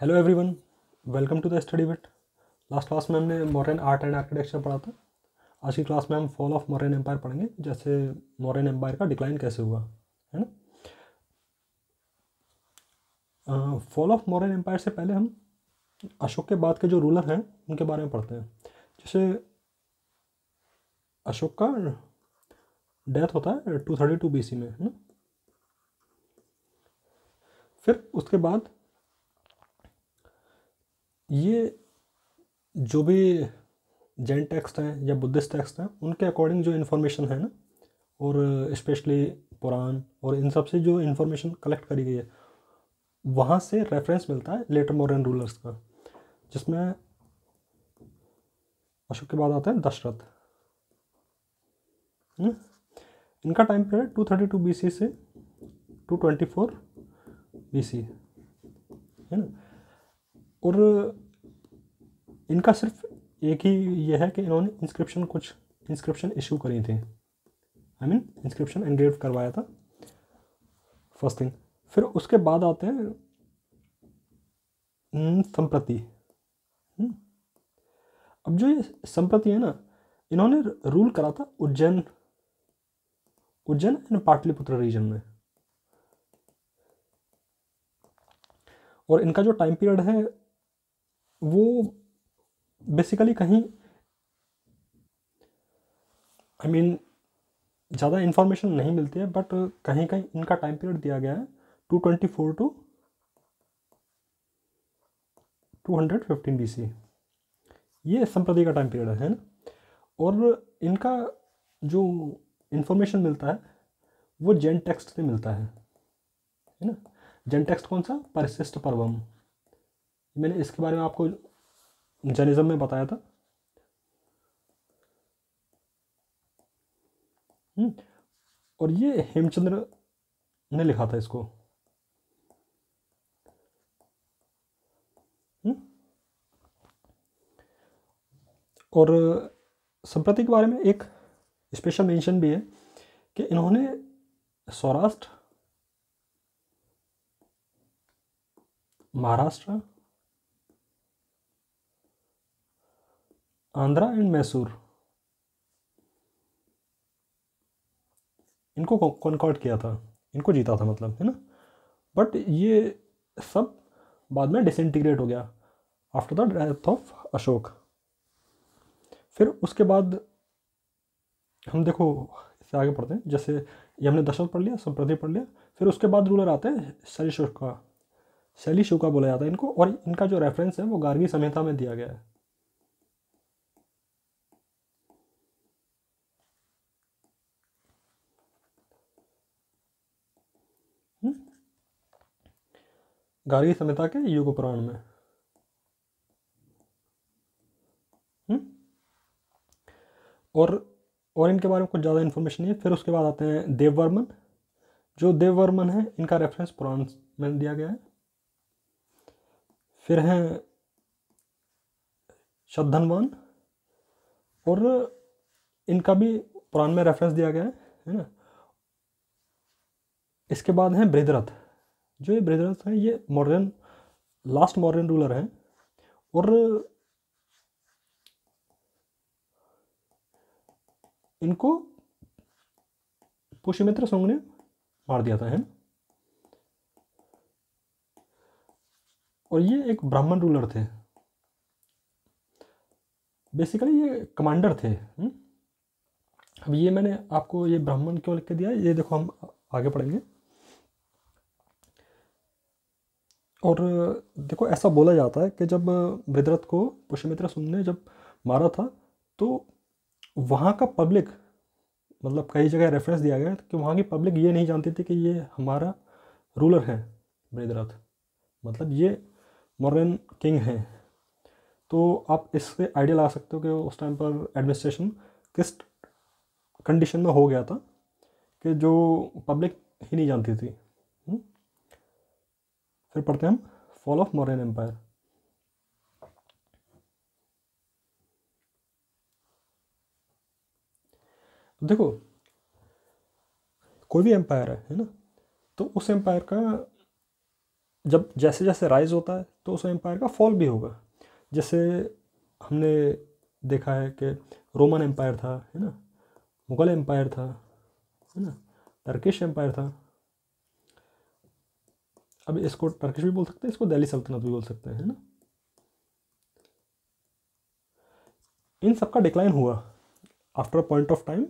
Hello everyone, welcome to the study bit. Last class में हमने Mauryan art and architecture पढ़ा था। आज की क्लास में हम फॉल ऑफ मौर्यन एम्पायर पढ़ेंगे, जैसे मौर्यन एम्पायर का डिक्लाइन कैसे हुआ, है ना। फॉल ऑफ मौर्यन एम्पायर से पहले हम अशोक के बाद के जो रूलर हैं उनके बारे में पढ़ते हैं। जैसे अशोक का डेथ होता है 232 BC में, है ना। फिर उसके बाद ये जो भी जैन टेक्स्ट हैं या बुद्धिस्ट टेक्स्ट हैं उनके अकॉर्डिंग जो इन्फॉर्मेशन है ना, और स्पेशली पुराण और इन सब से जो इन्फॉर्मेशन कलेक्ट करी गई है वहाँ से रेफरेंस मिलता है लेटर मॉडर्न रूलर्स का, जिसमें अशोक के बाद आते हैं दशरथ। इनका टाइम पीरियड 232 BC से 224 BC, है ना। और इनका सिर्फ एक ही ये है कि इन्होंने कुछ इंस्क्रिप्शन इशू करी थी, इंस्क्रिप्शन एनग्रेव करवाया था, फर्स्ट थिंग। फिर उसके बाद आते हैं संप्रति। अब जो ये संप्रति है ना, इन्होंने रूल करा था उज्जैन एंड पाटलिपुत्र रीजन में। और इनका जो टाइम पीरियड है वो बेसिकली कहीं ज़्यादा इन्फॉर्मेशन नहीं मिलती है, बट कहीं कहीं इनका टाइम पीरियड दिया गया है 224 टू 215 BC। ये संप्रति का टाइम पीरियड है ना। और इनका जो इन्फॉर्मेशन मिलता है वो जैन टेक्स्ट से मिलता है ना। जैन टेक्स्ट कौन सा? परिशिष्ट पर्वम। मैंने इसके बारे में आपको जैनिज्म में बताया था। और ये हेमचंद्र ने लिखा था इसको। और संप्रति के बारे में एक स्पेशल मेंशन भी है कि इन्होंने सौराष्ट्र, महाराष्ट्र, आंध्रा एंड मैसूर इनको कॉन्कॉर्ड किया था, इनको जीता था मतलब, है ना। बट ये सब बाद में डिसइंटीग्रेट हो गया after the death of Ashok. फिर उसके बाद हम देखो इससे आगे पढ़ते हैं। जैसे ये हमने दशरथ पढ़ लिया, संप्रति पढ़ लिया। फिर उसके बाद रूलर आते हैं शैलीशुका बोला जाता है इनको। और इनका जो रेफरेंस है वो गार्गी संहिता में दिया गया है। गार्गी संहिता के युग पुराण में। और इनके बारे में कुछ ज़्यादा इन्फॉर्मेशन नहीं है। फिर उसके बाद आते हैं देववर्मन। जो देववर्मन है इनका रेफरेंस पुराण में दिया गया है। फिर हैं शतधनवान, और इनका भी पुराण में रेफरेंस दिया गया है ना। इसके बाद हैं बृहद्रथ। जो ये बृहद्रथ हैं ये लास्ट मॉडर्न रूलर हैं। और इनको पुष्यमित्र सुंग ने मार दिया था, है ना। और ये एक ब्राह्मण रूलर थे, बेसिकली ये कमांडर थे। अब ये मैंने आपको ये ब्राह्मण क्यों लिख के दिया है ये देखो, हम आगे पढ़ेंगे। और देखो ऐसा बोला जाता है कि जब बृहद्रथ को पुष्यमित्र सुंग ने जब मारा था तो वहाँ का पब्लिक, मतलब कई जगह रेफरेंस दिया गया कि वहाँ की पब्लिक ये नहीं जानती थी कि ये हमारा रूलर है बृहद्रथ, मतलब ये मौर्यन किंग है। तो आप इससे आइडिया लगा सकते हो कि उस टाइम पर एडमिनिस्ट्रेशन किस कंडीशन में हो गया था कि जो पब्लिक ही नहीं जानती थी। फिर पढ़ते हैं हम फॉल ऑफ मौर्यन एम्पायर। देखो कोई भी एम्पायर है ना, तो उस एम्पायर का जब जैसे जैसे राइज होता है तो उस एम्पायर का फॉल भी होगा। जैसे हमने देखा है कि रोमन एम्पायर था, है ना, मुगल एम्पायर था, है ना, टर्किश एम्पायर था। अब इसको टर्किश भी बोल सकते हैं, इसको दिल्ली सल्तनत भी बोल सकते हैं, है ना। इन सब का डिक्लाइन हुआ after a point of time.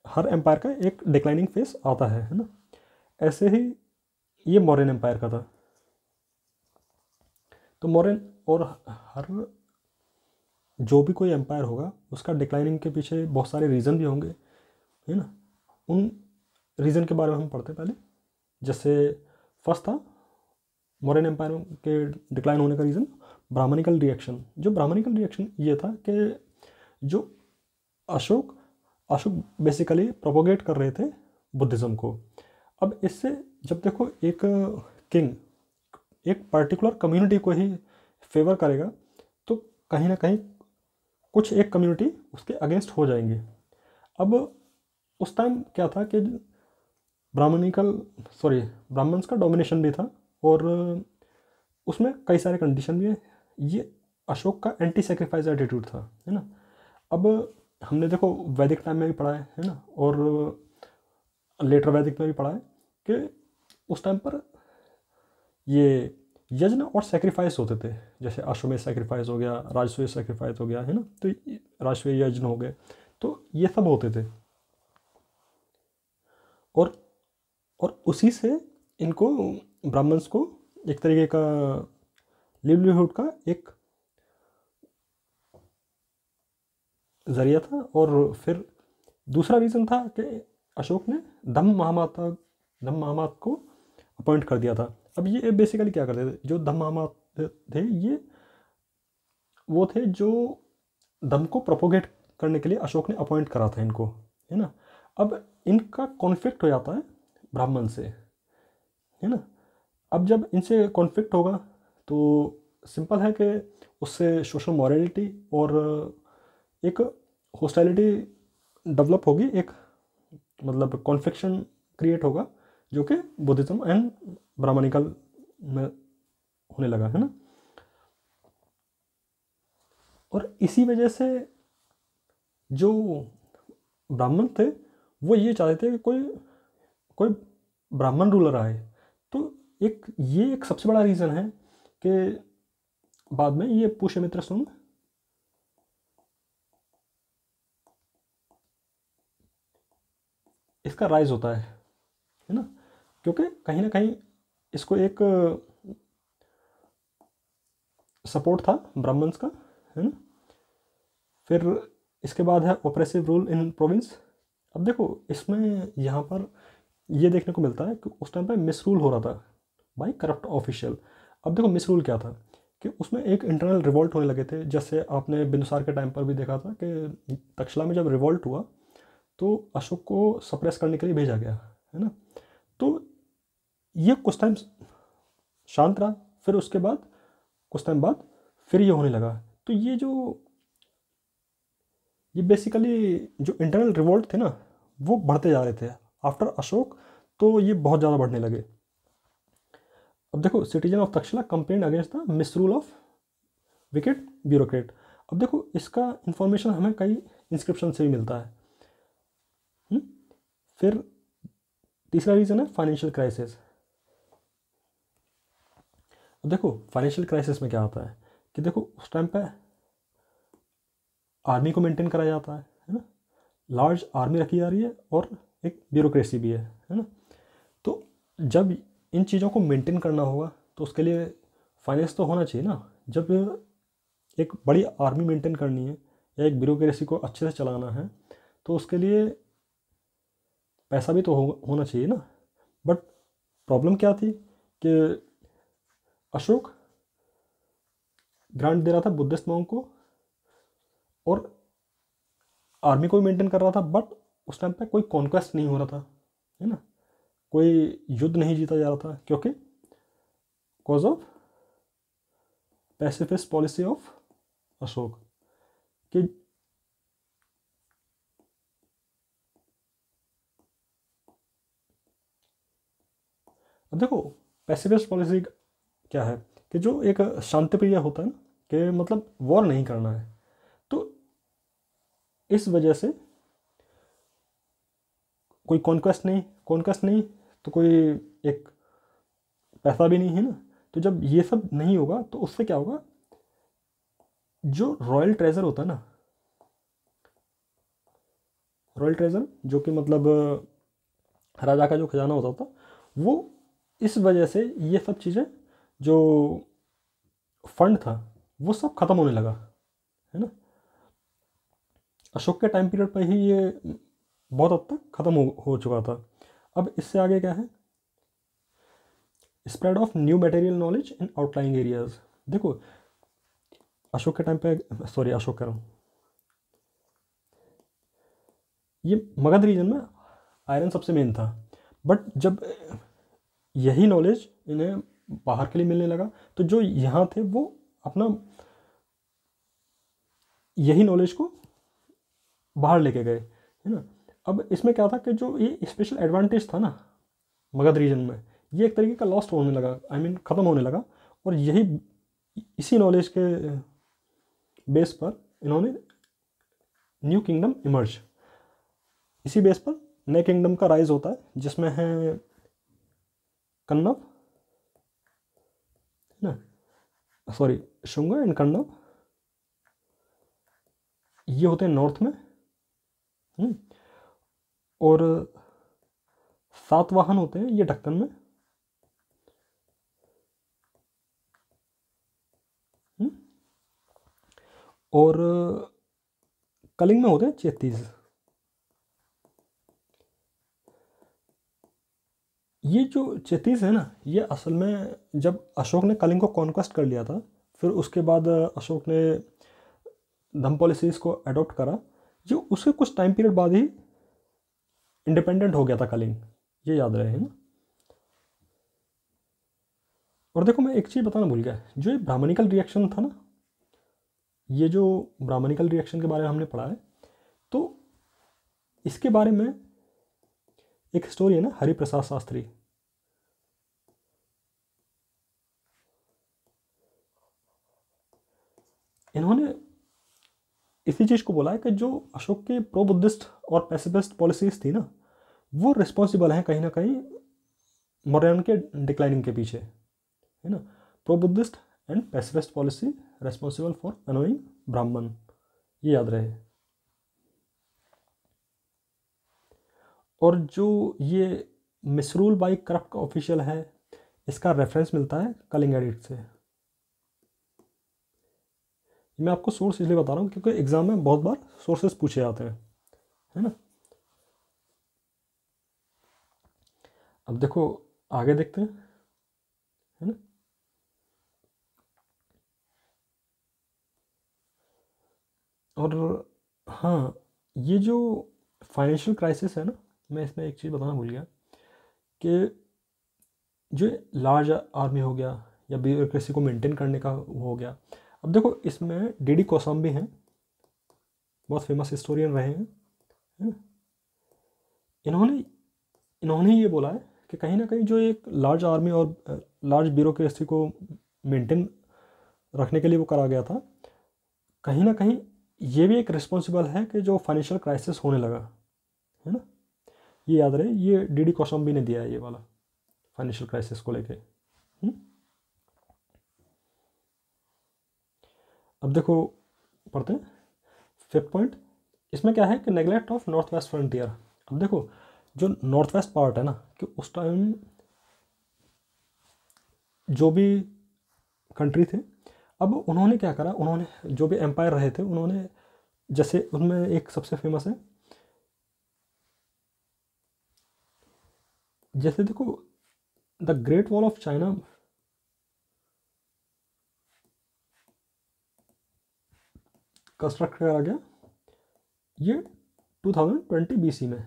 हर एम्पायर का एक डिक्लाइनिंग फेस आता है ना। ऐसे ही ये मौर्यन एम्पायर का था। तो मौर्यन और हर जो भी कोई एम्पायर होगा उसका डिक्लाइनिंग के पीछे बहुत सारे रीज़न भी होंगे, है ना। उन रीज़न के बारे में हम पढ़ते हैं पहले। जैसे फर्स्ट था मौर्यन एम्पायर के डिक्लाइन होने का रीज़न ब्राह्मणिकल रिएक्शन। जो ब्राह्मणिकल रिएक्शन ये था कि जो अशोक अशोक बेसिकली प्रोपोगेट कर रहे थे बुद्धिज़्म को। अब इससे जब देखो एक किंग एक पर्टिकुलर कम्युनिटी को ही फेवर करेगा तो कहीं ना कहीं कुछ एक कम्युनिटी उसके अगेंस्ट हो जाएंगे। अब उस टाइम क्या था कि ब्राह्मणिकल सॉरी ब्राह्मण्स का डोमिनेशन भी था और उसमें कई सारे कंडीशन भी है। ये अशोक का एंटी सेक्रीफाइस एटीट्यूड था, है ना। अब हमने देखो वैदिक टाइम में भी पढ़ा है ना, और लेटर वैदिक में भी पढ़ा है कि उस टाइम पर ये यज्ञ और सेक्रीफाइस होते थे। जैसे अश्वमेध सेक्रीफाइस हो गया, राजसूय सेक्रीफाइस हो गया, है ना। तो राजसूय यज्ञ हो गए, तो ये सब होते थे। और उसी से इनको ब्राह्मण्स को एक तरीके का लिवलीहुड का एक जरिया था। और फिर दूसरा रीज़न था कि अशोक ने धम्म महामात को अपॉइंट कर दिया था। अब ये बेसिकली क्या करते थे, जो धम्म महामात थे ये वो थे जो धम्म को प्रोपोगेट करने के लिए अशोक ने अपॉइंट करा था इनको, है ना। अब इनका कॉन्फ्लिक्ट हो जाता है ब्राह्मण से, है ना। अब जब इनसे कॉन्फ्लिक्ट होगा तो सिंपल है कि उससे सोशल मॉरलिटी और एक हॉस्टाइलिटी डेवलप होगी, एक मतलब कॉन्फ्लिक्शन क्रिएट होगा जो कि बुद्धिज्म एंड ब्राह्मणिकल में होने लगा, है ना। और इसी वजह से जो ब्राह्मण थे वो ये चाहते थे कि कोई कोई ब्राह्मण रूलर आए। तो ये एक सबसे बड़ा रीज़न है कि बाद में ये पुष्यमित्र शुंग इसका राइज होता है ना। क्योंकि कहीं ना कहीं इसको एक सपोर्ट था ब्राह्मण्स का, है ना। फिर इसके बाद है ऑपरेसिव रूल इन प्रोविंस। अब देखो इसमें यहाँ पर ये देखने को मिलता है कि उस टाइम पे मिस रूल हो रहा था बाई करप्ट ऑफिशियल। अब देखो मिस रूल क्या था कि उसमें एक इंटरनल रिवॉल्ट होने लगे थे। जैसे आपने बिंदुसार के टाइम पर भी देखा था कि तक्षशिला में जब रिवॉल्ट हुआ तो अशोक को सप्रेस करने के लिए भेजा गया, है ना। तो ये कुछ टाइम शांत रहा, फिर उसके बाद कुछ टाइम बाद फिर ये होने लगा। तो ये बेसिकली जो इंटरनल रिवोल्ट थे ना वो बढ़ते जा रहे थे आफ्टर अशोक। तो ये बहुत ज़्यादा बढ़ने लगे। अब देखो citizen of Takshashila complain against the मिसरूल of wicket bureaucrat. अब देखो इसका इंफॉर्मेशन हमें कई इंस्क्रिप्शन से भी मिलता है। फिर तीसरा रीज़न है फाइनेंशियल क्राइसिस। अब देखो फाइनेंशियल क्राइसिस में क्या होता है कि देखो उस टाइम पे आर्मी को मेंटेन कराया जाता है ना। लार्ज आर्मी रखी जा रही है और एक ब्यूरोक्रेसी भी है ना। तो जब इन चीज़ों को मेंटेन करना होगा तो उसके लिए फाइनेंस तो होना चाहिए ना। जब एक बड़ी आर्मी मेंटेन करनी है या एक ब्यूरोक्रेसी को अच्छे से चलाना है तो उसके लिए पैसा भी तो होना चाहिए ना। बट प्रॉब्लम क्या थी कि अशोक ग्रांट दे रहा था बुद्धिस्ट मॉन्क को और आर्मी को भी मेंटेन कर रहा था, बट उस टाइम पे कोई कॉन्क्वेस्ट नहीं हो रहा था, है ना। कोई युद्ध नहीं जीता जा रहा था क्योंकि cause of pacifist policy of Ashok कि अब देखो पैसिफिस्ट पॉलिसी क्या है कि जो एक शांतिप्रिय होता है ना, कि मतलब वॉर नहीं करना है, तो इस वजह से कोई कॉन्क्वेस्ट नहीं, तो कोई एक पैसा भी नहीं है ना। तो जब ये सब नहीं होगा तो उससे क्या होगा, जो रॉयल ट्रेजर होता है ना, रॉयल ट्रेजर जो कि मतलब राजा का जो खजाना होता था, वो इस वजह से ये सब चीज़ें जो फंड था वो सब खत्म होने लगा, है ना। अशोक के टाइम पीरियड पर ही ये बहुत हद तक खत्म हो चुका था। अब इससे आगे क्या है, spread of new material knowledge in outlying areas. देखो अशोक के टाइम पे, सॉरी अशोक कह रहा हूँ, ये मगध रीजन में आयरन सबसे मेन था, बट जब यही नॉलेज इन्हें बाहर के लिए मिलने लगा तो जो यहाँ थे वो अपना यही नॉलेज को बाहर लेके गए, है ना। अब इसमें क्या था कि जो ये स्पेशल एडवांटेज था ना मगध रीजन में, ये एक तरीके का लॉस्ट होने लगा, आई मीन ख़त्म होने लगा। और यही इसी नॉलेज के बेस पर इन्होंने न्यू किंगडम इमर्ज, इसी बेस पर नए किंगडम का राइज होता है, जिसमें है कन्नव, है ना, सॉरी शुंग एंड कन्नव, ये होते हैं नॉर्थ में। और सातवाहन होते हैं ये दक्कन में। और कलिंग में होते हैं चेतीस। ये जो चेतीस है ना, ये असल में जब अशोक ने कलिंग को कॉन्क्वेस्ट कर लिया था, फिर उसके बाद अशोक ने धम्म पॉलिसीज को अडॉप्ट करा, जो उसके कुछ टाइम पीरियड बाद ही इंडिपेंडेंट हो गया था कलिंग, ये याद रहे, है ना। और देखो मैं एक चीज़ बताना भूल गया, जो ये ब्राह्मणिकल रिएक्शन था ना, ये जो ब्राह्मणिकल रिएक्शन के बारे में हमने पढ़ा है, तो इसके बारे में एक स्टोरी है ना, हरिप्रसाद शास्त्री। इन्होंने इसी चीज़ को बोला है कि जो अशोक के प्रो बुद्धिस्ट और पैसिफिस्ट पॉलिसीज थी ना, वो रिस्पॉन्सिबल हैं कहीं ना कहीं मौर्यन के डिक्लाइनिंग के पीछे, है ना। Pro Buddhist and pacifist policy responsible for annoying ब्राह्मण, ये याद रहे। और जो ये मिसरूल बाई करप्ट ऑफिशियल है, इसका रेफरेंस मिलता है कलिंग एडिक्ट से। मैं आपको सोर्स इसलिए बता रहा हूँ क्योंकि एग्जाम में बहुत बार सोर्सेस पूछे जाते हैं, है ना। अब देखो आगे देखते हैं, है ना। और हाँ, ये जो फाइनेंशियल क्राइसिस है ना, मैं इसमें एक चीज़ बताना भूल गया कि जो लार्ज आर्मी हो गया या ब्यूरोक्रेसी को मेंटेन करने का हो गया। अब देखो इसमें डीडी कौशाम्बी हैं, बहुत फेमस हिस्टोरियन रहे हैं, है ना। इन्होंने इन्होंने ये बोला है कि कहीं ना कहीं जो एक लार्ज आर्मी और लार्ज ब्यूरोक्रेसी को मेंटेन रखने के लिए वो करा गया था, कहीं ना कहीं ये भी एक रिस्पॉन्सिबल है कि जो फाइनेंशियल क्राइसिस होने लगा, है ना। ये याद रहे, ये डीडी कौशाम्बी ने दिया है ये वाला फाइनेंशियल क्राइसिस को लेके। अब देखो पढ़ते हैं फिफ्थ पॉइंट। इसमें क्या है कि neglect of north west frontier. अब देखो जो नॉर्थ वेस्ट पार्ट है ना, कि उस टाइम जो भी कंट्री थे, अब उन्होंने क्या करा, उन्होंने जो भी एम्पायर रहे थे, उन्होंने जैसे उनमें एक सबसे फेमस है, जैसे देखो the great wall of China construct करा गया ये 2020 BC में।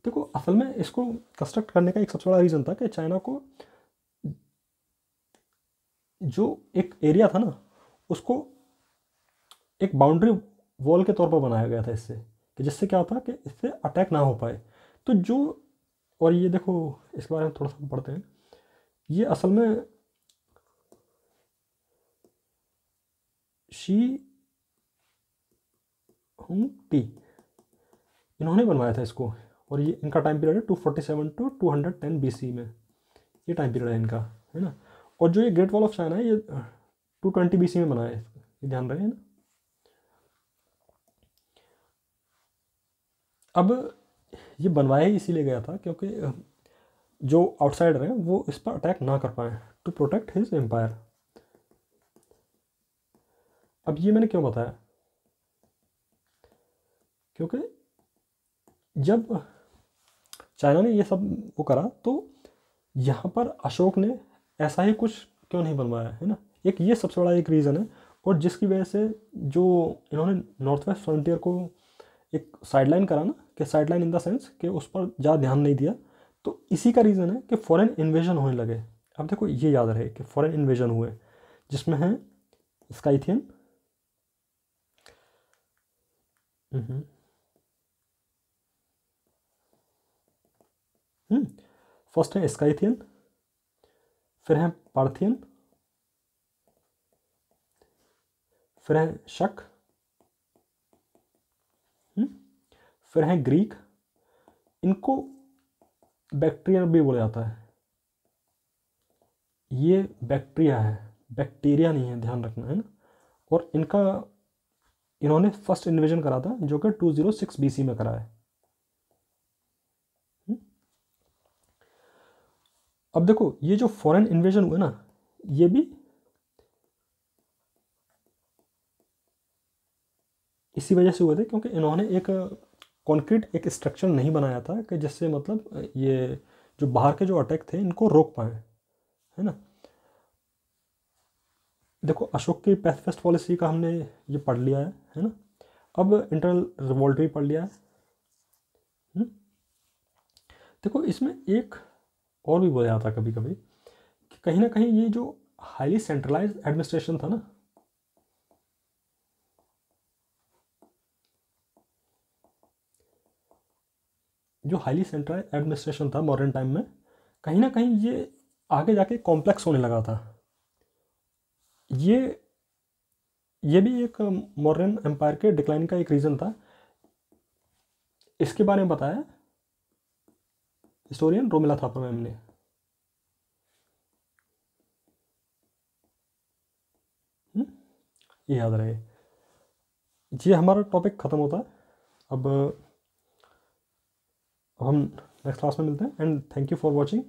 देखो असल में इसको कंस्ट्रक्ट करने का एक सबसे बड़ा रीज़न था कि चाइना को जो एक एरिया था ना, उसको एक बाउंड्री वॉल के तौर पर बनाया गया था इससे, कि जिससे क्या होता कि इससे अटैक ना हो पाए। तो जो, और ये देखो इसके बारे में थोड़ा सा पढ़ते हैं ये असल में शी हुंगटी इन्होंने बनवाया था इसको, और ये इनका टाइम पीरियड है 247 टू 210 BC में, ये टाइम पीरियड है इनका, है ना। और जो ये ग्रेट वॉल ऑफ चाइना है ये 220 BC में बना है, ये ध्यान रहे, है ना। अब ये बनवाया ही इसीलिए गया था क्योंकि जो आउटसाइडर हैं वो इस पर अटैक ना कर पाए, टू प्रोटेक्ट हिज एम्पायर। अब ये मैंने क्यों बताया, क्योंकि जब चाइना ने ये सब वो करा तो यहाँ पर अशोक ने ऐसा ही कुछ क्यों नहीं बनवाया, है ना। एक ये सबसे बड़ा एक रीज़न है, और जिसकी वजह से जो इन्होंने नॉर्थ वेस्ट फ्रंटियर को एक साइडलाइन करा ना, कि साइडलाइन इन द सेंस कि उस पर ज़्यादा ध्यान नहीं दिया, तो इसी का रीज़न है कि फॉरेन इन्वेजन होने लगे। अब देखो ये याद रहे कि फॉरेन इन्वेजन हुए, जिसमें है स्काइथियन, फर्स्ट है स्काइथियन, फिर है पार्थियन, फिर है शक, फिर है ग्रीक, इनको बैक्टीरियन भी बोला जाता है। ये बैक्टीरिया है, बैक्टीरिया नहीं है, ध्यान रखना, है ना। और इनका इन्होंने फर्स्ट इन्वेजन करा था जो कि 206 BC में करा है। अब देखो ये जो फॉरेन इन्वेजन हुए ना, ये भी इसी वजह से हुए थे क्योंकि इन्होंने एक कॉन्क्रीट एक स्ट्रक्चर नहीं बनाया था कि जिससे मतलब ये जो बाहर के जो अटैक थे इनको रोक पाए, है ना। देखो अशोक की पैसिफिस्ट पॉलिसी का हमने ये पढ़ लिया है ना। अब इंटरनल रिवोल्ट भी पढ़ लिया है। देखो इसमें एक और भी बोला जाता है कभी कभी कि कहीं ना कहीं ये जो हाईली सेंट्रलाइज्ड एडमिनिस्ट्रेशन था ना, जो हाईली सेंट्रलाइज्ड एडमिनिस्ट्रेशन था मॉडर्न टाइम में, कहीं ना कहीं ये आगे जाके कॉम्प्लेक्स होने लगा था। ये भी एक मॉडर्न एम्पायर के डिक्लाइन का एक रीज़न था। इसके बारे में बताया हिस्टोरियन रोमिला थापर मैम ने। ये याद रहे। ये हमारा टॉपिक ख़त्म होता है। अब हम नेक्स्ट क्लास में मिलते हैं, and thank you for watching.